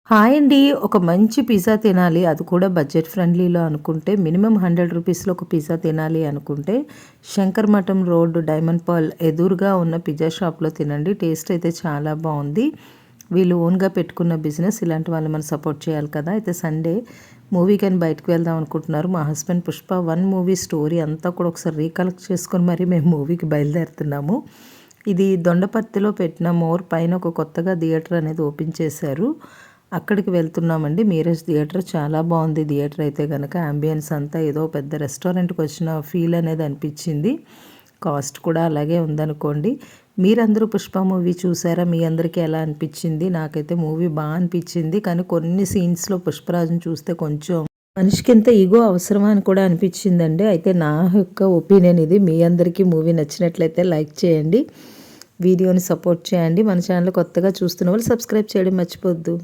Hi అండి. ఒక మంచి పిజ్జా తినాలి. అది కూడా బడ్జెట్ ఫ్రెండ్లీలో అనుకుంటే మినిమమ్ రూ. 100 ఒక పిజ్జా తినాలి అనుకుంటే శంకర్ మఠం రోడ్ డైమండ్ పర్ల్ ఎదురుగా ఉన్న పిజ్జా షాప్‌లో తినండి. టేస్ట్ అయితే చాలా బావుంది. వీళ్ళు ఓన్‌గా పెట్టుకున్న బిజినెస్. ఇలాంటి వాళ్ళని మనం సపోర్ట్ చేయాలి కదా! అయితే సండే మూవీకని బయటకి వెళ్దాం అనుకుంటున్నారు. మా హస్బెండ్ 'పుష్ప 1' మూవీ స్టోరీ అంతా కూడా ఒకసారి రీకలెక్ట్ చేసుకొని మరి మేము మూవీకి బయలుదేరుతున్నాము. ఇది దొండపర్తిలో పెట్టిన మోర్ పైన ఒక కొత్తగా థియేటర్ అనేది ఓపెన్ చేశారు. అక్కడికి వెళ్తున్నామండి. మీరాజ్ థియేటర్ చాలా బాగుంది. థియేటర్ అయితే గనక యాంబియన్స్ అంతా ఏదో పెద్ద రెస్టారెంట్‌కి వచ్చిన ఫీల్ అనేది అనిపించింది. కాస్ట్ కూడా అలాగే ఉందనుకోండి. మీరందరూ 'పుష్ప' మూవీ చూసారా? మీ అందరికీ ఎలా అనిపించింది? నాకైతే మూవీ అనిపించింది. కానీ కొన్ని సీన్స్‌లో పుష్పరాజుని చూస్తే కొంచెం మనిషికింత ఈగో అవసరమా అని కూడా అనిపించిందండి. అయితే నా యొక్క ఒపీనియన్ ఇది. మీ అందరికీ మూవీ నచ్చినట్లయితే లైక్ చేయండి. వీడియోని సపోర్ట్ చేయండి. మన ఛానల్ కొత్తగా చూస్తున్న వాళ్ళు సబ్స్క్రైబ్ చేయడం మర్చిపోవద్దు.